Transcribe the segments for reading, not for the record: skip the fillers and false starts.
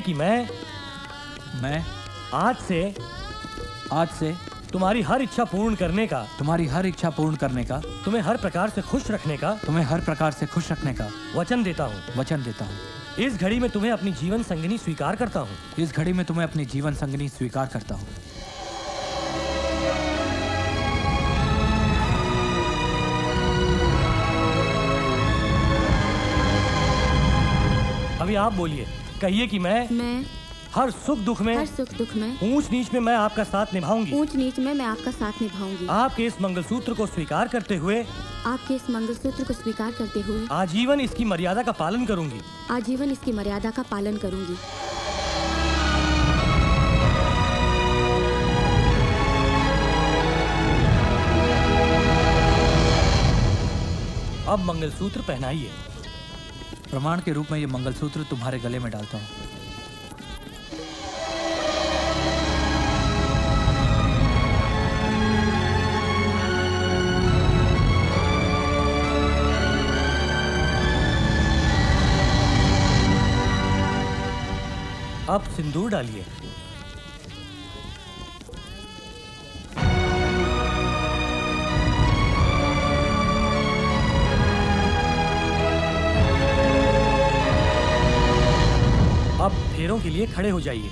कि मैं आज से तुम्हारी हर इच्छा पूर्ण करने का, तुम्हें हर प्रकार से खुश रखने का वचन देता हूँ। इस घड़ी में तुम्हें अपनी जीवन संगिनी स्वीकार करता हूँ। अभी आप बोलिए, कहिए कि मैं हर सुख दुख में ऊंच नीच में मैं आपका साथ निभाऊंगी। आपके इस मंगलसूत्र को स्वीकार करते हुए आजीवन इसकी मर्यादा का पालन करूंगी। अब मंगलसूत्र पहनाइए। प्रमाण के रूप में ये मंगलसूत्र तुम्हारे गले में डालता हूँ। अब सिंदूर डालिए। अब फेरों के लिए खड़े हो जाइए।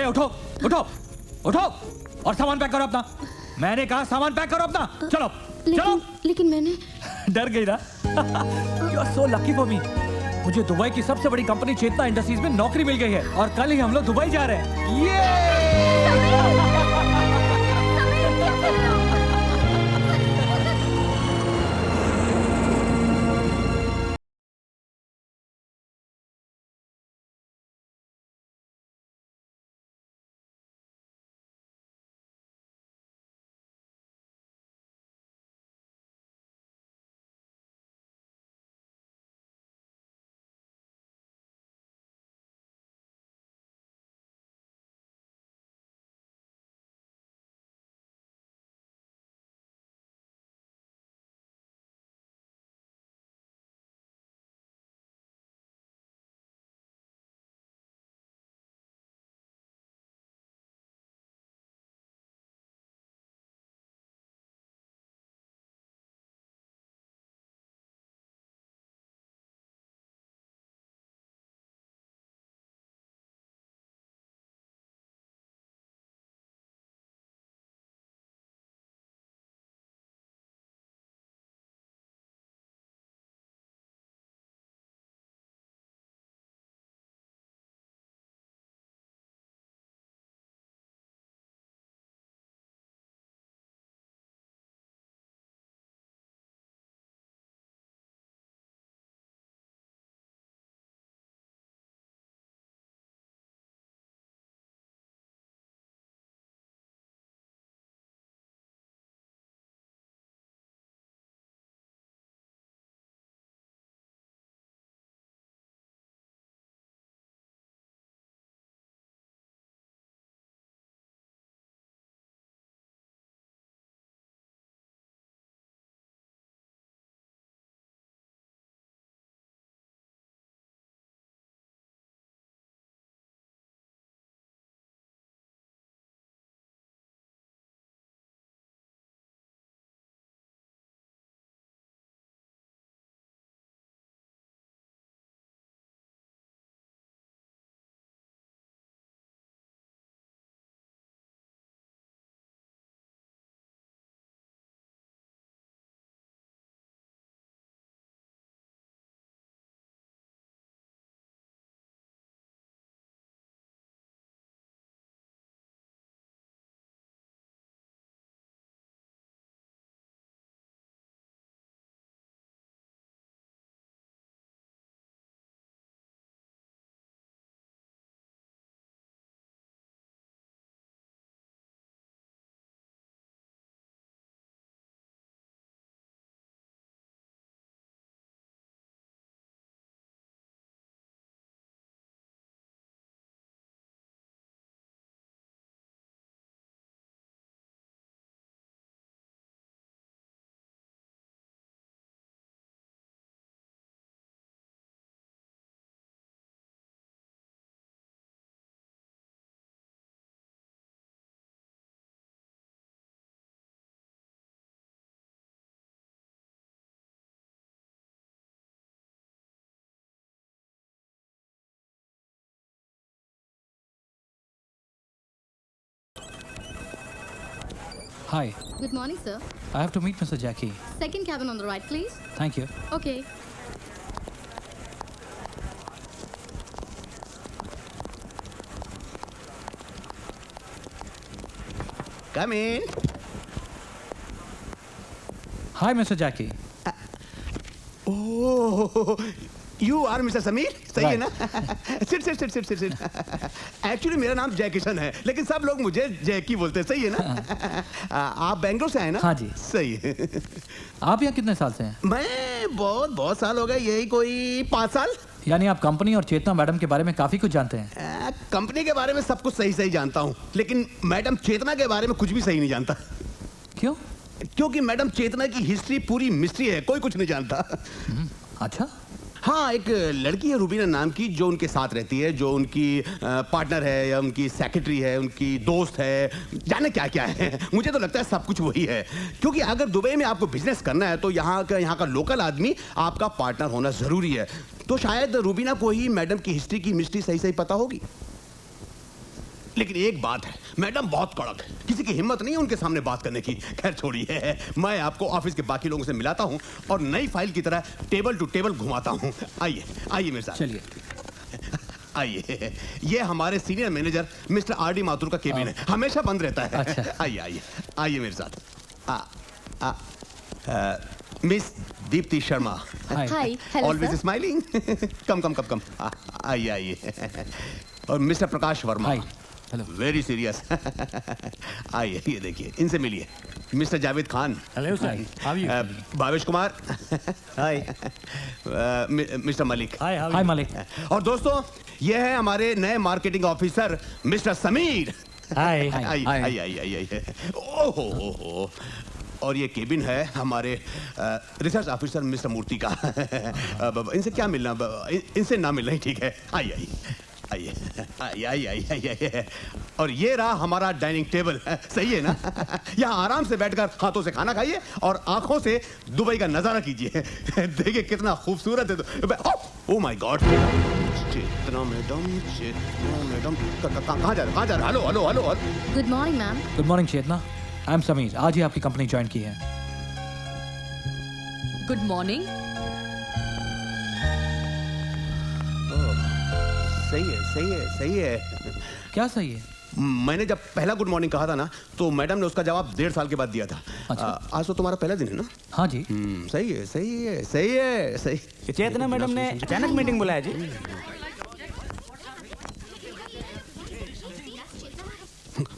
उठो उठो उठो और सामान पैक करो अपना। मैंने कहा सामान पैक करो अपना। चलो चलो। लेकिन मैंने डर गई ना। You are so lucky for me. मुझे दुबई की सबसे बड़ी कंपनी चेतना इंडस्ट्रीज में नौकरी मिल गई है और कल ही हम लोग दुबई जा रहे हैं। ये Hi. Good morning, sir. I have to meet Mr. Jackie. Second cabin on the right, please. Thank you. Okay. Come in. Hi, Mr. Jackie. Oh, you are Mr. Sameer, सही है ना? सिट. एक्चुअली मेरा नाम जय किशन है, लेकिन सब लोग मुझे जैकी बोलते हैं, सही है ना? आप बेंगलोर से आए ना? हाँ जी। सही है। आप यहाँ कितने साल से हैं? मैं बहुत साल हो गए, यही कोई 5 साल। यानी आप कंपनी और चेतना मैडम के बारे में काफी कुछ जानते हैं। कंपनी के बारे में सब कुछ सही जानता हूँ, लेकिन मैडम चेतना के बारे में कुछ भी सही नहीं जानता। क्यों? क्योंकि मैडम चेतना की हिस्ट्री पूरी मिस्ट्री है, कोई कुछ नहीं जानता। अच्छा। हाँ, एक लड़की है रूबीना नाम की, जो उनके साथ रहती है, जो उनकी पार्टनर है या उनकी सेक्रेटरी है, उनकी दोस्त है, जाने क्या क्या है। मुझे तो लगता है सब कुछ वही है, क्योंकि अगर दुबई में आपको बिजनेस करना है तो यहाँ का लोकल आदमी आपका पार्टनर होना जरूरी है। तो शायद रूबीना को ही मैडम की हिस्ट्री की मिस्ट्री सही पता होगी। लेकिन एक बात है, मैडम बहुत कड़क है, किसी की हिम्मत नहीं है उनके सामने बात करने की। खैर छोड़िए, मैं आपको ऑफिस के बाकी लोगों से मिलाता हूँ और नई फाइल की तरह टेबल टू टेबल घुमाता हूँ। आइए मेरे साथ। चलिए। आइए, ये हमारे senior manager mister RD. Mathur का केबिन है, हमेशा बंद रहता है। अच्छा। आइए मेरे साथ। Miss Dipti Sharma. Hi. Hello, always sir. Smiling. Come. आइए। और mister Prakash Verma. Hi. Hello. Very serious. आइए, ये देखिए, इनसे मिलिए। Mister Javed Khan. Hello sir, how are you? Bhavesh Kumar. Hi. Mister Malik. Hi hi Malik. और दोस्तों, ये है हमारे नए marketing officer mister Sameer. Hi. आइए। ओहो। और ये केबिन है हमारे रिसर्च ऑफिसर मिस्टर मूर्ति का। इनसे क्या मिलना, इनसे ना मिलना ही ठीक है। आइए। और ये रहा हमारा डाइनिंग टेबल, सही है ना? यहाँ आराम से बैठकर हाथों से खाना खाइए और आंखों से दुबई का नजारा कीजिए। देखिए कितना खूबसूरत है। Oh my God, Chetna madam कहाँ जा रहे? Hello. Good morning, ma'am. Good morning Chetna. I am Sameer, आज ही आपकी कंपनी ज्वाइन की है। Good morning. सही है। क्या सही है? मैंने जब पहला गुड मॉर्निंग कहा था ना, तो मैडम ने उसका जवाब 1.5 साल के बाद दिया था। अच्छा। आज तो तुम्हारा पहला दिन है ना? हाँ जी। सही है। चेतना मैडम ने अचानक मीटिंग बुलाया जी।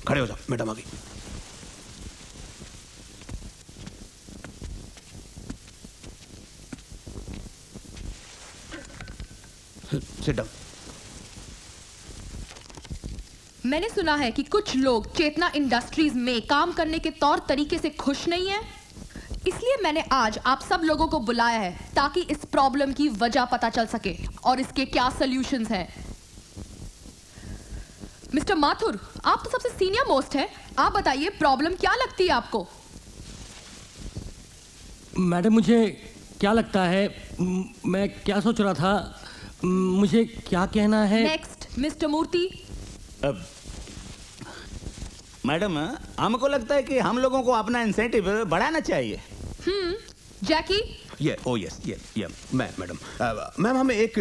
खड़े हो जाओ, मैडम आ गई। Sit down. मैंने सुना है कि कुछ लोग चेतना इंडस्ट्रीज में काम करने के तौर तरीके से खुश नहीं है, इसलिए मैंने आज आप सब लोगों को बुलाया है ताकि इस प्रॉब्लम की वजह पता चल सके और इसके क्या सॉल्यूशंस हैं। मिस्टर माथुर, आप तो सबसे सीनियर मोस्ट हैं, आप बताइए प्रॉब्लम क्या लगती है आपको? मैडम, मुझे क्या लगता है, मैं क्या सोच रहा था, मुझे क्या कहना है। नेक्स्ट, मिस्टर मूर्ति। मैडम, हमको लगता है कि हम लोगों को अपना इंसेंटिव बढ़ाना चाहिए। जैकी। मैम, हमें एक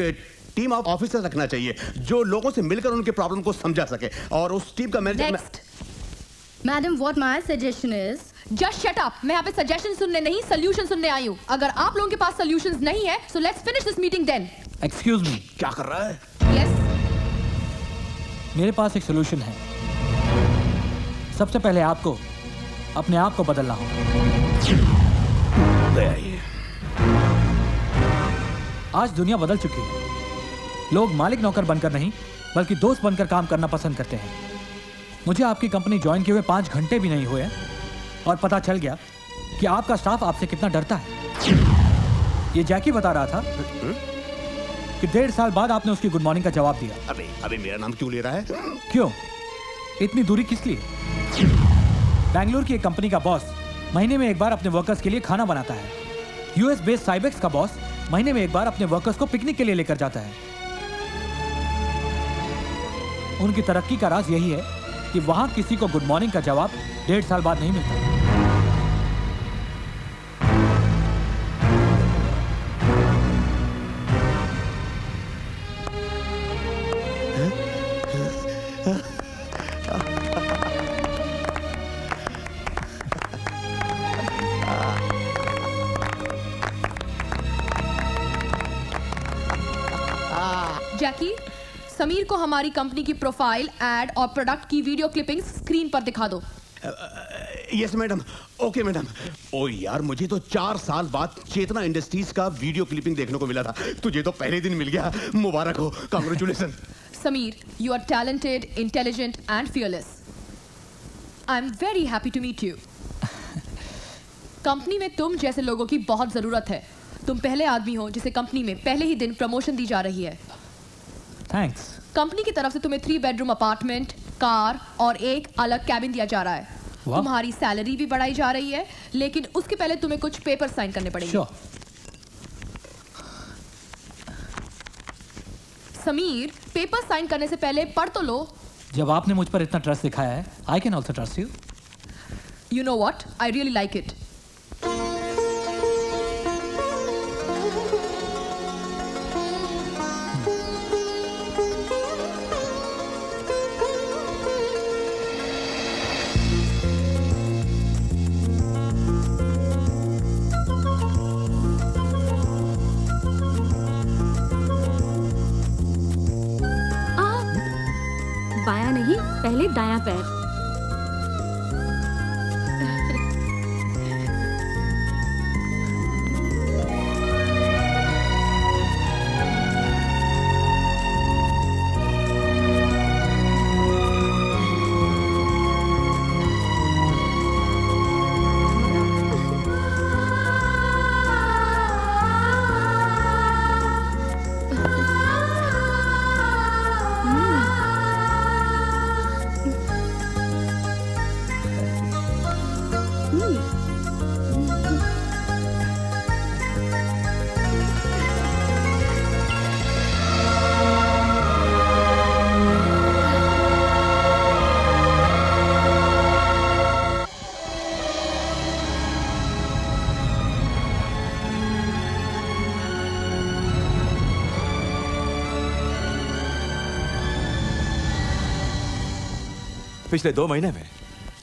टीम ऑफ ऑफिसर रखना चाहिए जो लोगों से मिलकर उनके प्रॉब्लम को समझा सके, और उस टीम का manager. Next. Madam, what my suggestion is, just shut up. मैं यहाँ पे सजेशन सुनने नहीं, सोल्यूशन सुनने आई हूँ। अगर आप लोगों के पास सोल्यूशंस नहीं है, so let's finish this meeting then. Excuse me. क्या कर रहा है? यस। मेरे पास एक सोल्यूशन है। सबसे पहले आपको अपने आप को बदलना होगा। आज दुनिया बदल चुकी है। लोग मालिक नौकर बनकर नहीं, बल्कि दोस्त बनकर काम करना पसंद करते हैं। मुझे आपकी कंपनी ज्वाइन किए हुए 5 घंटे भी नहीं हुए और पता चल गया कि आपका स्टाफ आपसे कितना डरता है। ये जैकी बता रहा था कि 1.5 साल बाद आपने उसकी गुड मॉर्निंग का जवाब दिया। अबे मेरा नाम क्यों ले रहा है? क्यों? इतनी दूरी किस लिए? बैंगलोर की एक कंपनी का बॉस महीने में एक बार अपने वर्कर्स के लिए खाना बनाता है। यूएस बेस्ड साइबेक्स का बॉस महीने में एक बार अपने वर्कर्स को पिकनिक के लिए लेकर जाता है। उनकी तरक्की का राज यही है कि वहां किसी को गुड मॉर्निंग का जवाब 1.5 साल बाद नहीं मिलता। जैकी, समीर को हमारी कंपनी की प्रोफाइल, एड और प्रोडक्ट की वीडियो क्लिपिंग स्क्रीन पर दिखा दो। Yes madam, okay madam. ओ यार, मुझे तो 4 साल बाद चेतना इंडस्ट्रीज का वीडियो क्लिपिंग देखने को मिला था। तुझे तो पहले दिन मिल गया, मुबारक हो, congratulation. Sameer, you are talented, intelligent and fearless. I'm very happy to meet you. Company में तुम जैसे लोगों की बहुत जरूरत है। तुम पहले आदमी हो जिसे कंपनी में पहले ही दिन प्रमोशन दी जा रही है। थैंक्स। कंपनी की तरफ से तुम्हें 3 बेडरूम अपार्टमेंट, कार और एक अलग कैबिन दिया जा रहा है। वाह। तुम्हारी सैलरी भी बढ़ाई जा रही है, लेकिन उसके पहले तुम्हें कुछ पेपर साइन करने पड़ेंगे। श्योर। समीर, पेपर साइन करने से पहले पढ़ तो लो। जब आपने मुझ पर इतना ट्रस्ट दिखाया है, I can also trust you. You know what? I really like it. बायां नहीं, पहले दायां पैर। पिछले 2 महीने में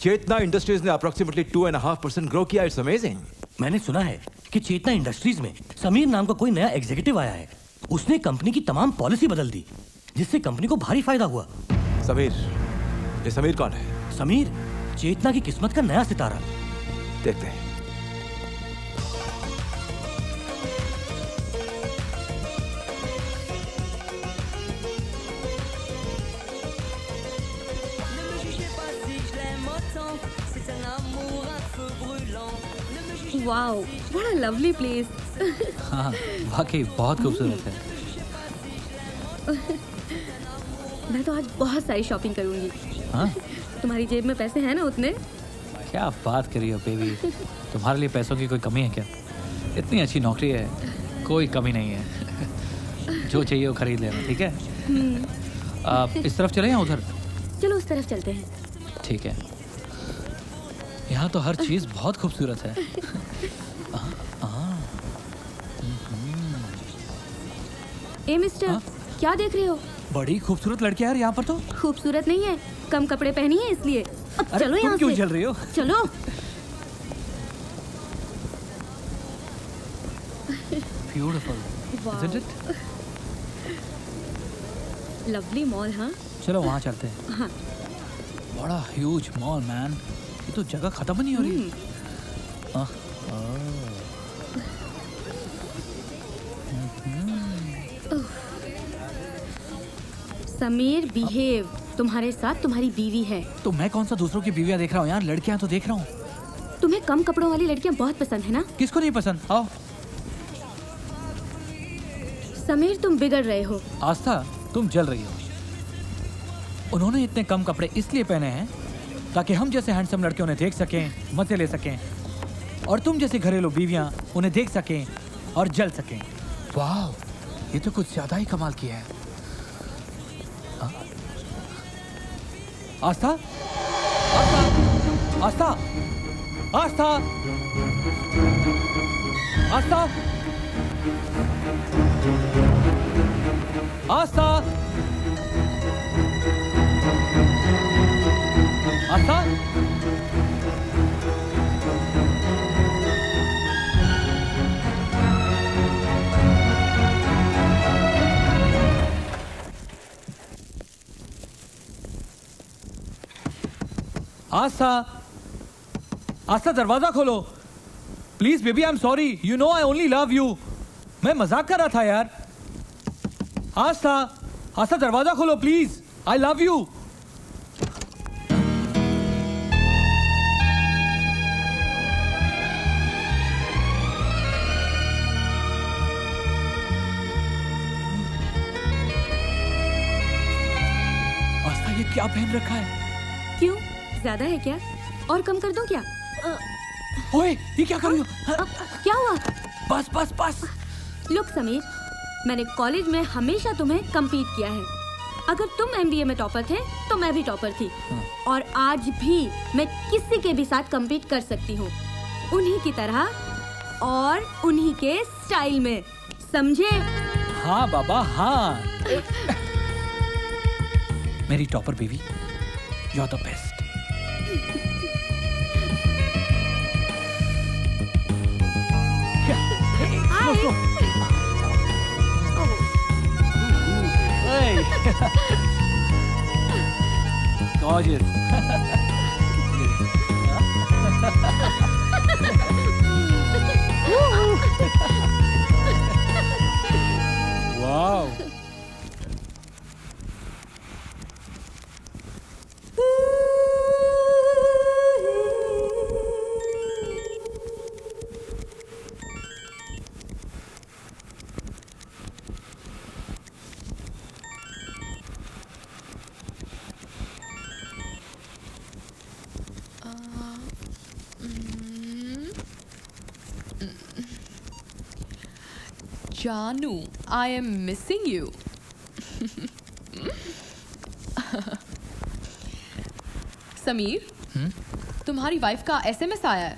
चेतना इंडस्ट्रीज ने अप्रोक्सीमेटली 2.5% ग्रो किया। It's amazing. मैंने सुना है कि चेतना इंडस्ट्रीज में समीर नाम का कोई नया एग्जीक्यूटिव आया है। उसने कंपनी की तमाम पॉलिसी बदल दी, जिससे कंपनी को भारी फायदा हुआ। समीर, ये समीर कौन है? समीर चेतना की किस्मत का नया सितारा। देखते हैं। Wow, what a lovely place. हाँ, वाकई बहुत खूबसूरत है। मैं तो आज बहुत सारी शॉपिंग करूंगी। हाँ? तुम्हारी जेब में पैसे हैं ना उतने? क्या बात कर रही हो बेबी? तुम्हारे लिए पैसों की कोई कमी है क्या? इतनी अच्छी नौकरी है, कोई कमी नहीं है। जो चाहिए वो खरीद लेना, ठीक है? आप इस तरफ चले या उधर? चलो उस तरफ चलते हैं। ठीक है। यहाँ तो हर चीज बहुत खूबसूरत है। ए मिस्टर, क्या देख रहे हो? बड़ी खूबसूरत लड़की है यार यहाँ पर तो। खूबसूरत नहीं है, कम कपड़े पहनी है इसलिए। अब अरे चलो तुम यहाँ क्यों से। चल रही हो? चलो। Beautiful, isn't it? Lovely mall. हाँ चलो वहाँ चलते हैं। हाँ। बड़ा ह्यूज मॉल मैन, ये तो जगह खत्म नहीं हो रही। समीर बिहेव, तुम्हारे साथ तुम्हारी बीवी है। तो मैं कौन सा दूसरों की बीवियाँ देख रहा हूँ यार, लड़कियाँ तो देख रहा हूँ। तुम्हें कम कपड़ों वाली लड़कियां बहुत पसंद है ना? किसको नहीं पसंद? आओ। समीर, तुम बिगड़ रहे हो। आस्था, तुम जल रही हो। उन्होंने इतने कम कपड़े इसलिए पहने हैं ताकि हम जैसे हैंडसम लड़के उन्हें देख सकें, मजे ले सकें, और तुम जैसे घरेलू बीवियां उन्हें देख सकें और जल सकें। वाह, ये तो कुछ ज्यादा ही कमाल किया है। आस्था, आस्था, आस्था, आस्था, आस्था, आस्था, आस्था। आस्था, आस्था दरवाजा खोलो please baby, I am sorry, you know I only love you. मैं मजाक कर रहा था यार। आस्था, आस्था दरवाजा खोलो प्लीज, आई लव यू। आस्था ये क्या पहन रखा है? क्यों, ज्यादा है क्या? और कम कर दूं क्या? ओए ये क्या कर रही हो? क्या हुआ? बस बस बस। लुक समीर, मैंने कॉलेज में हमेशा तुम्हें compete किया है। अगर तुम MBA में टॉपर थे तो मैं भी टॉपर थी, और आज भी मैं किसी के भी साथ compete कर सकती हूँ, उन्हीं की तरह और उन्हीं के स्टाइल में, समझे? हाँ बाबा हाँ। मेरी topper baby, you are the best. Gorgeous. Wow. Janu, I am missing you. Sameer, तुम्हारी वाइफ का SMS आया है।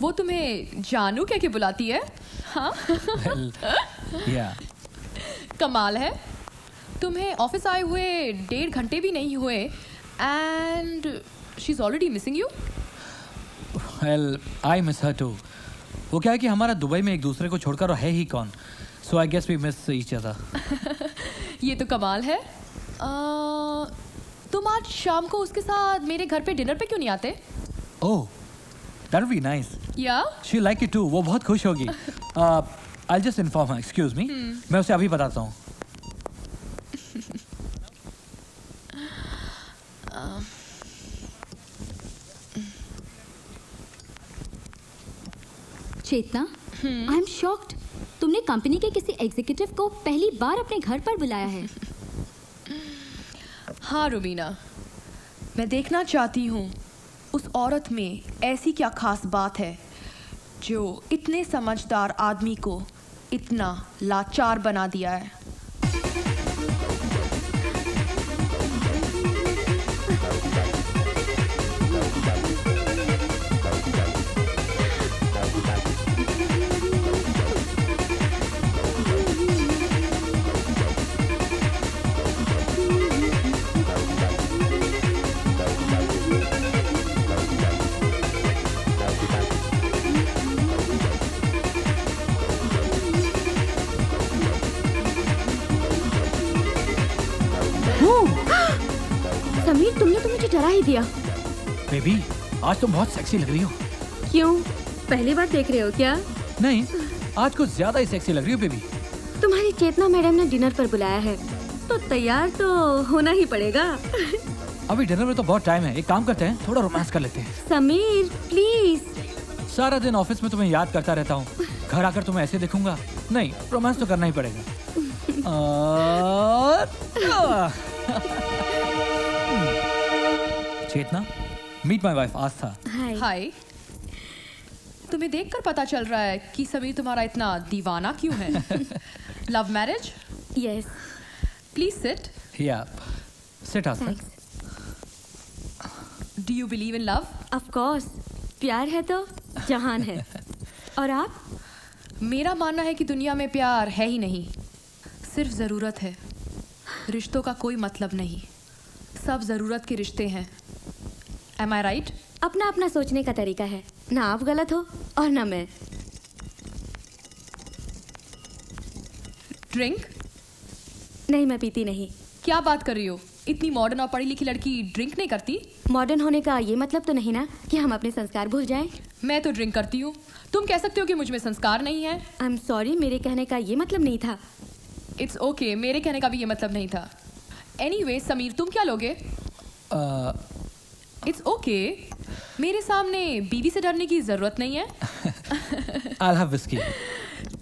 वो तुम्हें जानू कह के बुलाती है? हाँ? Well, yeah. कमाल है। तुम्हें ऑफिस आए हुए 1.5 घंटे भी नहीं हुए and she's already missing you? Well, I miss her too. वो क्या है कि हमारा दुबई में एक दूसरे को छोड़कर है ही कौन, so I guess we miss each other. ये तो कमाल है। तुम आज शाम को उसके साथ मेरे घर पे डिनर पे क्यों नहीं आते? Oh, that would be nice. Yeah? She'll like it too. वो बहुत खुश होगी. I'll just inform her. Excuse me. मैं उसे अभी बताता हूँ. चेतना, आई एम शॉक्ड। तुमने कंपनी के किसी एग्जीक्यूटिव को पहली बार अपने घर पर बुलाया है। हाँ रुबीना, मैं देखना चाहती हूँ उस औरत में ऐसी क्या खास बात है जो इतने समझदार आदमी को इतना लाचार बना दिया है। समीर, तुमने तो मुझे डरा ही दिया। बेबी, आज तुम बहुत सेक्सी लग रही हो। क्यों, पहली बार देख रहे हो क्या? नहीं, आज कुछ ज्यादा ही सेक्सी लग रही हो बेबी। तुम्हारी चेतना मैडम ने डिनर पर बुलाया है तो तैयार तो होना ही पड़ेगा। अभी डिनर में तो बहुत टाइम है, एक काम करते हैं, थोड़ा रोमांस कर लेते हैं। समीर प्लीज। सारा दिन ऑफिस में तुम्हें याद करता रहता हूँ, घर आकर तुम्हें ऐसे देखूंगा? नहीं, रोमांस तो करना ही पड़ेगा। चेतना, मीट माय वाइफ आस्था। हाय। तुम्हें देखकर पता चल रहा है कि समीर तुम्हारा इतना दीवाना क्यों है। Love marriage? Yes. Please sit. Yeah, sit Aastha. Do you believe in love? Of course, प्यार है तो जहान है। और आप? मेरा मानना है कि दुनिया में प्यार है ही नहीं, सिर्फ ज़रूरत है। रिश्तों का कोई मतलब नहीं, सब ज़रूरत के रिश्ते हैं। Am I right? अपना अपना सोचने का तरीका है, ना आप गलत हो और ना मैं। ड्रिंक? नहीं, मैं पीती नहीं। क्या बात कर रही हो? इतनी मॉडर्न और पढ़ी लिखी लड़की ड्रिंक नहीं करती? मॉडर्न होने का ये मतलब तो नहीं ना कि हम अपने संस्कार भूल जाएं। मैं तो ड्रिंक करती हूँ। तुम कह सकते हो कि मुझ में संस्कार नहीं है। आई एम सॉरी, मेरे कहने का ये मतलब नहीं था। इट्स ओके, मेरे कहने का भी ये मतलब नहीं था। एनीवे, समीर तुम क्या लोगे? इट्स ओके, मेरे सामने बीवी से डरने की जरूरत नहीं है। I'll have whiskey.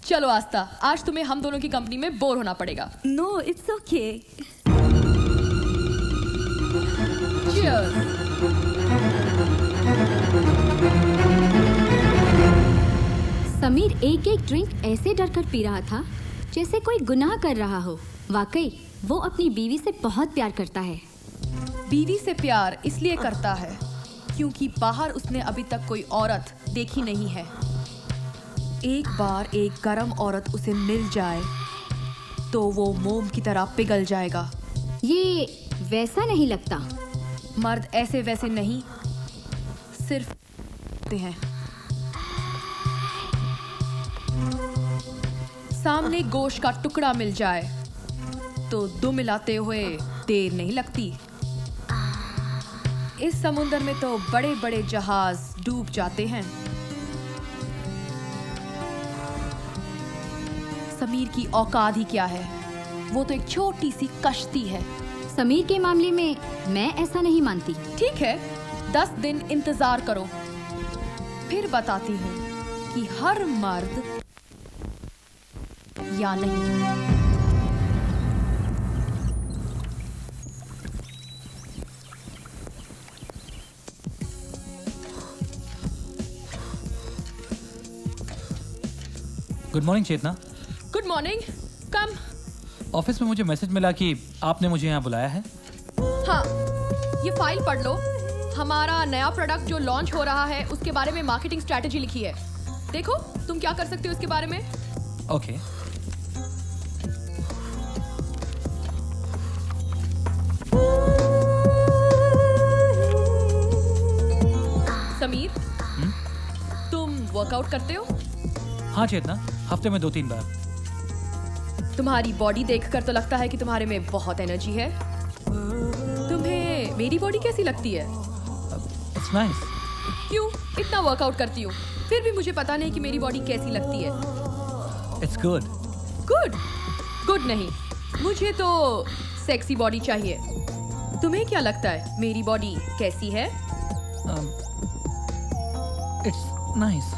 चलो आस्था, आज तुम्हें हम दोनों की कंपनी में बोर होना पड़ेगा। No, it's okay. Cheers. Sameer एक एक ड्रिंक ऐसे डर कर पी रहा था जैसे कोई गुनाह कर रहा हो। वाकई वो अपनी बीवी से बहुत प्यार करता है। बीवी से प्यार इसलिए करता है क्योंकि बाहर उसने अभी तक कोई औरत देखी नहीं है। एक बार एक गरम औरत उसे मिल जाए तो वो मोम की तरह पिघल जाएगा। ये वैसा नहीं लगता। मर्द ऐसे वैसे नहीं, सिर्फ हैं। सामने गोश्त का टुकड़ा मिल जाए तो दुम मिलाते हुए देर नहीं लगती। इस समुंदर में तो बड़े बड़े जहाज डूब जाते हैं। समीर की औकात ही क्या है, वो तो एक छोटी सी कश्ती है। समीर के मामले में मैं ऐसा नहीं मानती। ठीक है, 10 दिन इंतजार करो, फिर बताती हूँ कि हर मर्द या नहीं। Good morning Chetna. Good morning, कम। ऑफिस में मुझे मैसेज मिला कि आपने मुझे यहाँ बुलाया है। हाँ, ये फाइल पढ़ लो। हमारा नया प्रोडक्ट जो लॉन्च हो रहा है उसके बारे में मार्केटिंग स्ट्रेटेजी लिखी है। देखो तुम क्या कर सकते हो इसके बारे में। ओके। समीर, तुम वर्कआउट करते हो? हाँ चेतना, हफ्ते में 2-3 बार। तुम्हारी बॉडी देखकर तो लगता है कि तुम्हारे में बहुत एनर्जी है। तुम्हें मेरी बॉडी कैसी लगती है? It's nice. क्यों इतना वर्कआउट करती हूँ फिर भी मुझे पता नहीं कि मेरी बॉडी कैसी लगती है। It's good. गुड? गुड नहीं, मुझे तो सेक्सी बॉडी चाहिए। तुम्हें क्या लगता है मेरी बॉडी कैसी है? It's nice.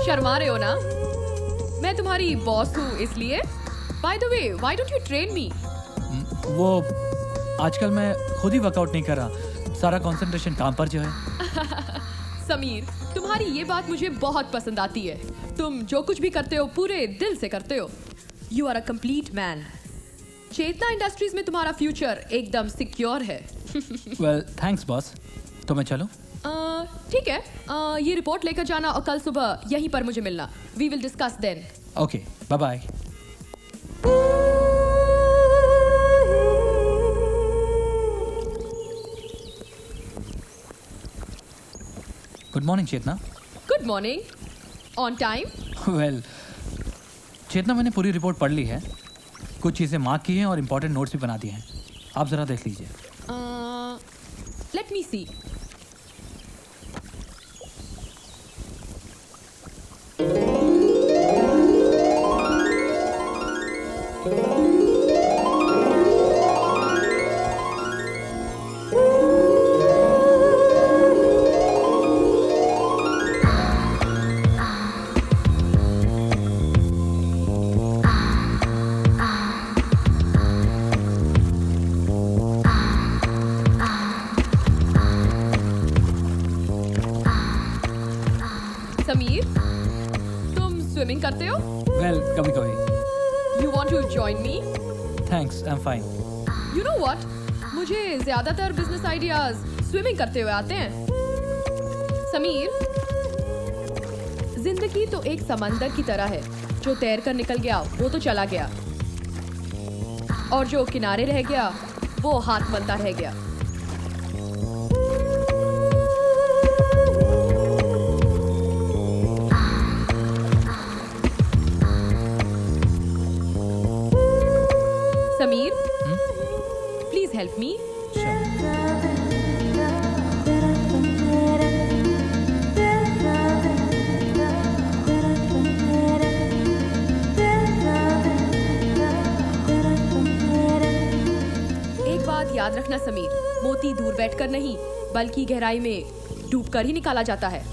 शर्मा रहे हो ना? मैं तुम्हारी बॉस हूँ इसलिए। By the way, why don't you train me? वो आजकल मैं खुद ही वर्कआउट नहीं कर रहा, सारा कंसंट्रेशन काम पर जो है। समीर, तुम्हारी ये बात मुझे बहुत पसंद आती है। तुम जो कुछ भी करते हो पूरे दिल से करते हो। You are a complete man. Chetna industries में तुम्हारा फ्यूचर एकदम सिक्योर है। Well thanks boss. तो मैं चलूं? ठीक है, ये रिपोर्ट लेकर जाना और कल सुबह यहीं पर मुझे मिलना। We will discuss then. Okay, bye bye. Good morning Chetna. Good morning. On time? Well Chetna, मैंने पूरी रिपोर्ट पढ़ ली है, कुछ चीज़ें मार्क की हैं और इम्पोर्टेंट नोट्स भी बना दिए हैं। आप ज़रा देख लीजिए। लेट मी सी। समीर, तुम स्विमिंग करते हो? वेल कभी कभी। You want to join me? Thanks, I am fine. You know what, मुझे ज्यादातर बिजनेस आइडियाज स्विमिंग करते हुए आते हैं। समीर, जिंदगी तो एक समंदर की तरह है, जो तैर कर निकल गया वो तो चला गया, और जो किनारे रह गया वो हाथ मलता रह गया। Sameer, help me? एक बात याद रखना समीर, मोती दूर बैठकर नहीं बल्कि गहराई में डूबकर ही निकाला जाता है।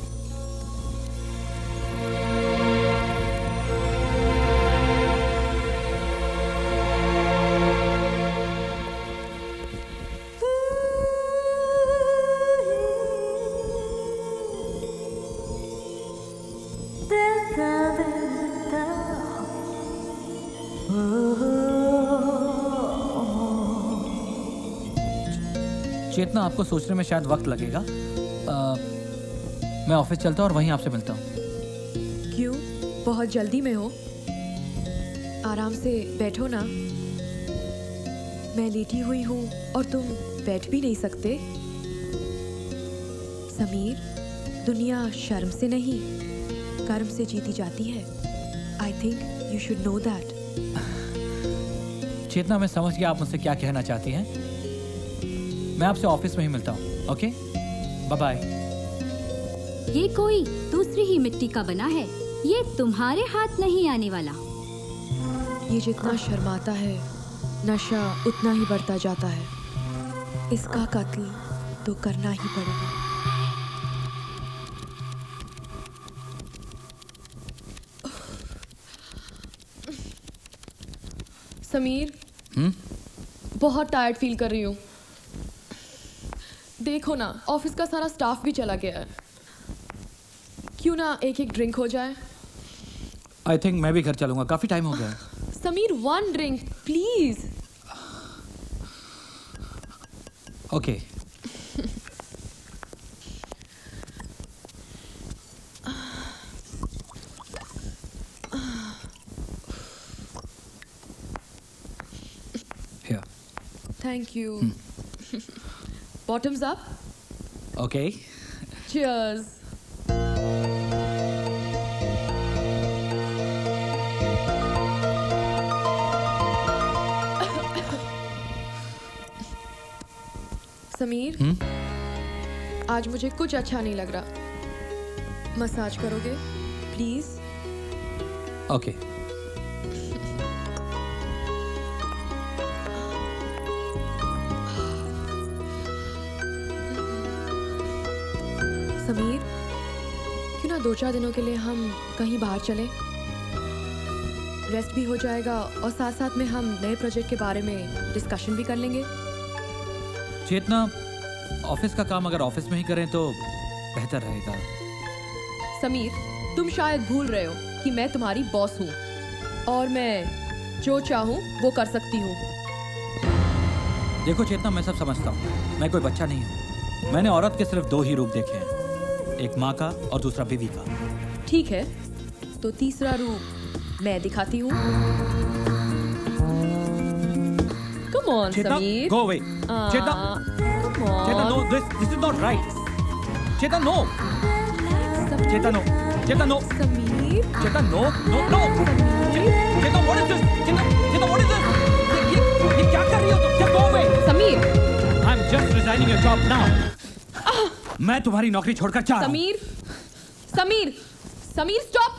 चेतना, आपको सोचने में शायद वक्त लगेगा। मैं ऑफिस चलता हूँ और वहीं आपसे मिलता हूँ। क्यों, बहुत जल्दी में हो? आराम से बैठो ना। मैं लेटी हुई हूँ और तुम बैठ भी नहीं सकते। समीर, दुनिया शर्म से नहीं कर्म से जीती जाती है। I think you should know that. Chetna, मैं समझ गया आप मुझसे क्या कहना चाहती हैं। मैं आपसे ऑफिस में ही मिलता हूँ। Okay, bye bye. ये कोई दूसरी ही मिट्टी का बना है, ये तुम्हारे हाथ नहीं आने वाला। ये जितना शर्माता है नशा उतना ही बढ़ता जाता है। इसका कत्ल तो करना ही पड़ेगा। समीर, बहुत टायर्ड फील कर रही हूँ। देखो ना, ऑफिस का सारा स्टाफ भी चला गया है। क्यों ना एक एक ड्रिंक हो जाए? आई थिंक मैं भी घर चलूंगा, काफी टाइम हो गया है। Sameer, one drink please. Okay. Here. Thank you. Bottoms up. Okay. Cheers. Sameer, आज मुझे कुछ अच्छा नहीं लग रहा। मसाज करोगे प्लीज? ओके। समीर, क्यों ना 2-4 दिनों के लिए हम कहीं बाहर चलें? रेस्ट भी हो जाएगा और साथ साथ में हम नए प्रोजेक्ट के बारे में डिस्कशन भी कर लेंगे। चेतना, ऑफिस का काम अगर ऑफिस में ही करें तो बेहतर रहेगा। समीर, तुम शायद भूल रहे हो कि मैं तुम्हारी बॉस हूँ और मैं जो चाहूँ वो कर सकती हूँ। देखो चेतना, मैं सब समझता हूँ। मैं कोई बच्चा नहीं हूँ। मैंने औरत के सिर्फ 2 ही रूप देखे हैं, एक माँ का और दूसरा बीवी का। ठीक है, तो तीसरा रूप मैं दिखाती हूँ। Come on, Chetna, Sameer. go away. Chetna, come on. Chetna, no, this is not right. Chetna, no. Chetna, no. Chetna, no. Sameer. Chetna, no, no, no. Chetna, what is this? Chetna, what is this? ये क्या कर रही हो तुम? Just go away. Sameer. I'm just resigning your job now. मैं तुम्हारी नौकरी छोड़कर जा रहा हूँ। Sameer, Sameer, Sameer, stop.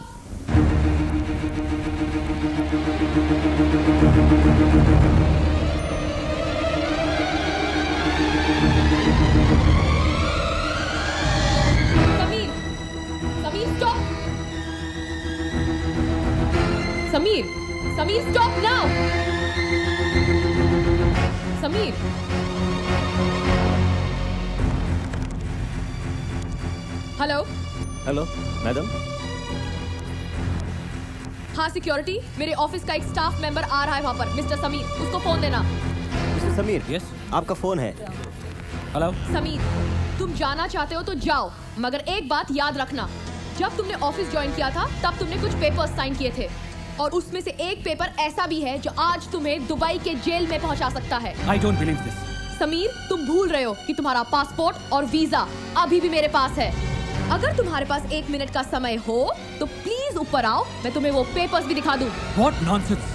Sameer, Sameer, stop. Sameer, Sameer, stop now. Sameer. Hello. Hello madam. हाँ सिक्योरिटी, मेरे ऑफिस का एक स्टाफ मेंबर आ रहा है वहाँ पर, मिस्टर समीर, उसको फोन देना। मिस्टर समीर, यस, आपका फोन है। हेलो समीर, तुम जाना चाहते हो तो जाओ, मगर एक बात याद रखना, जब तुमने ऑफिस ज्वाइन किया था तब तुमने कुछ पेपर्स साइन किए थे और उसमें से एक पेपर ऐसा भी है जो आज तुम्हें दुबई के जेल में पहुंचा सकता है। I don't believe this. Sameer, तुम भूल रहे हो कि तुम्हारा पासपोर्ट और वीजा अभी भी मेरे पास है। अगर तुम्हारे पास 1 मिनट का समय हो तो प्लीज ऊपर आओ, मैं तुम्हें वो पेपर्स भी दिखा दूं। What nonsense!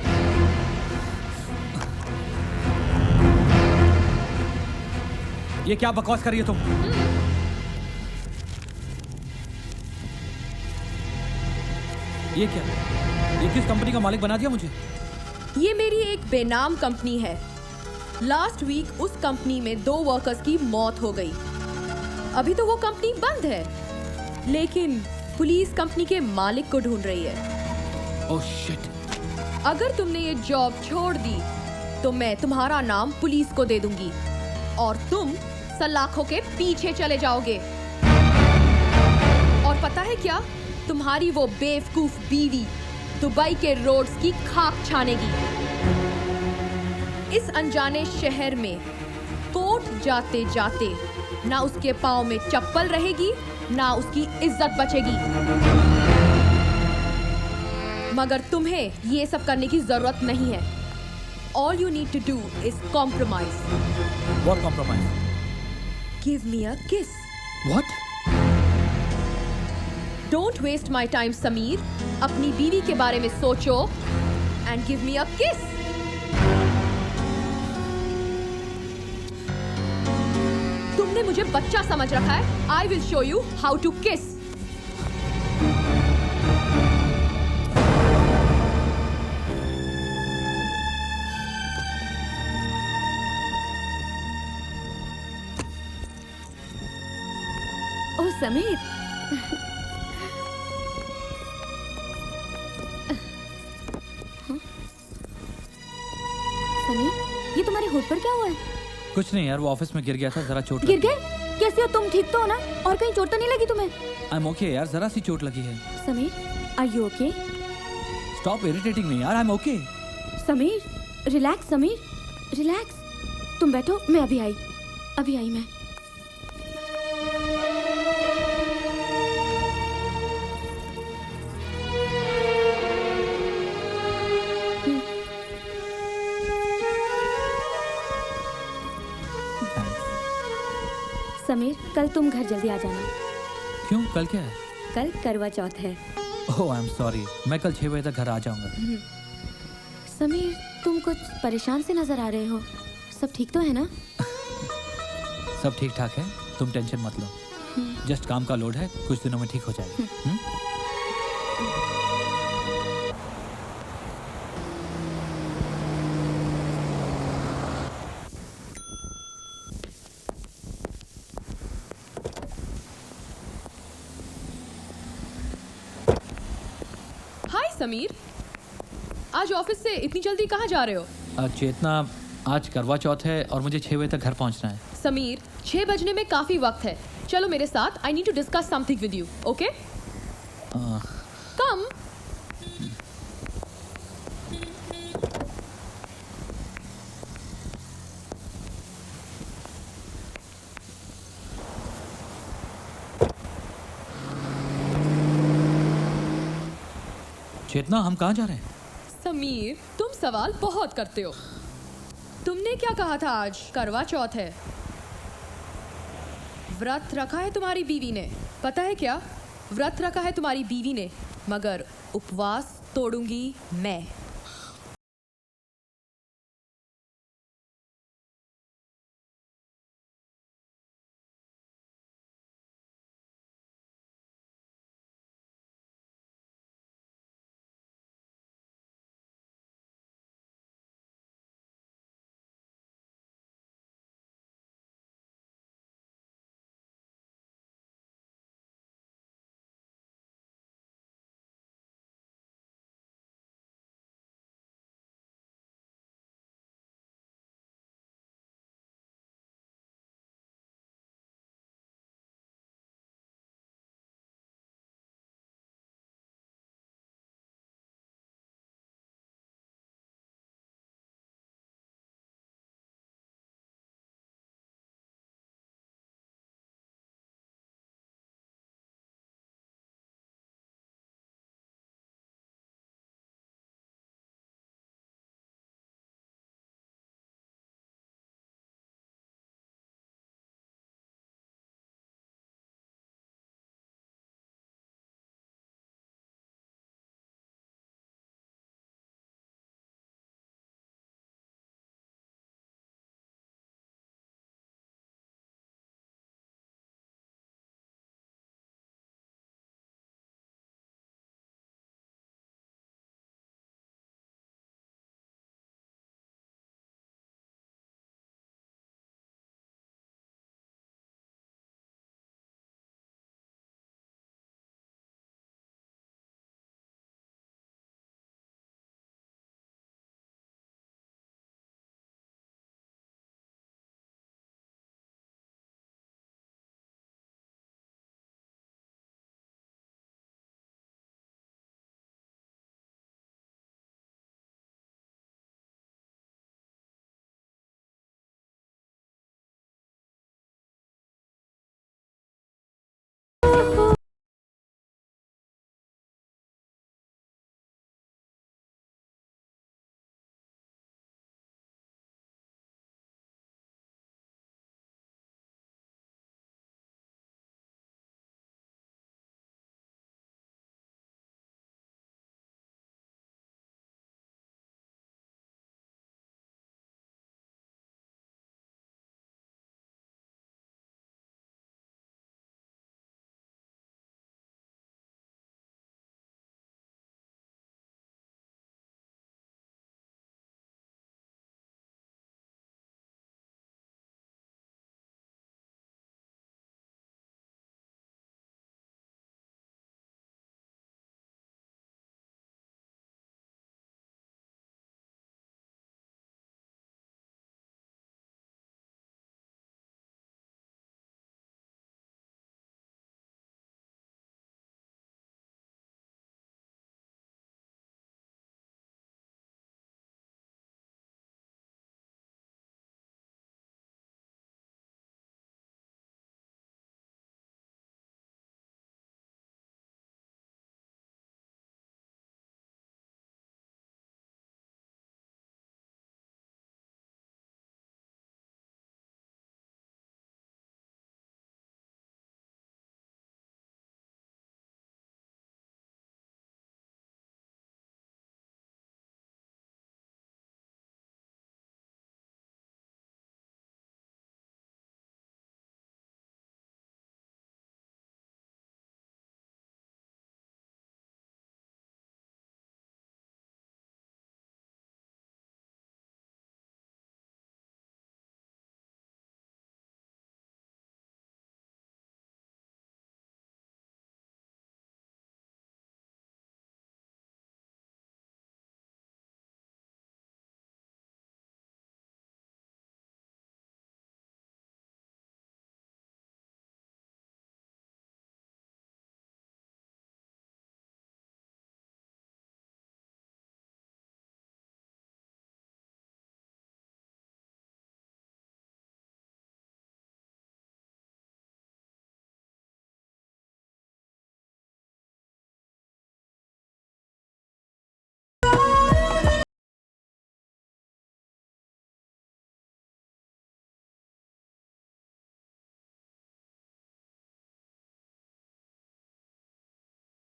ये क्या बकवास कर रही हो तुम? ये क्या? ये किस कंपनी का मालिक बना दिया मुझे? ये मेरी एक बेनाम कंपनी है। लास्ट वीक उस कंपनी में 2 वर्कर्स की मौत हो गई। अभी तो वो कंपनी बंद है, लेकिन पुलिस कंपनी के मालिक को ढूंढ रही है। Oh shit. अगर तुमने ये जॉब छोड़ दी तो मैं तुम्हारा नाम पुलिस को दे दूंगी और तुम सलाखों के पीछे चले जाओगे। और पता है क्या? तुम्हारी वो बेवकूफ बीवी दुबई के रोड्स की खाक छानेगी। इस अनजाने शहर में कोर्ट जाते जाते ना उसके पाँव में चप्पल रहेगी, ना उसकी इज्जत बचेगी। मगर तुम्हें ये सब करने की जरूरत नहीं है। All you need to do is compromise. What compromise? Give me a kiss. What? Don't waste my time, Sameer. अपनी बीवी के बारे में सोचो and give me a kiss. तुमने मुझे बच्चा समझ रखा है। I will show you how to kiss. ओह समीर, समीर, ये तुम्हारे होठ पर क्या हुआ है? कुछ नहीं यार, वो ऑफिस में गिर गया था, जरा चोट गिर लगी। गए? कैसे हो तुम? ठीक तो हो ना? और कहीं चोट तो नहीं लगी तुम्हें? आई एम ओके यार, जरा सी चोट लगी है। Sameer, are you okay? Stop irritating me यार, I am okay. Sameer, relax Sameer, relax. तुम बैठो, मैं अभी आई मैं। समीर, कल तुम घर जल्दी आ जाना। क्यों, कल क्या है? कल करवा चौथ है। ओह आई एम सॉरी, मैं कल 6 बजे तक घर आ जाऊंगा। समीर, तुम कुछ परेशान से नजर आ रहे हो। सब ठीक तो है ना? सब ठीक ठाक है, तुम टेंशन मत लो। जस्ट काम का लोड है, कुछ दिनों में ठीक हो जाएगा। हाय समीर, आज ऑफिस से इतनी जल्दी कहाँ जा रहे हो? चेतना, आज करवा चौथ है और मुझे 6 बजे तक घर पहुंचना है। समीर, 6 बजने में काफी वक्त है। चलो मेरे साथ, I need to discuss something with you, okay? Come. Chetna, हम कहाँ जा रहे हैं? समीर, तुम सवाल बहुत करते हो। तुमने क्या कहा था आज करवा चौथ है? व्रत रखा है तुम्हारी बीवी ने। पता है क्या? व्रत रखा है तुम्हारी बीवी ने, मगर उपवास तोड़ूंगी मैं।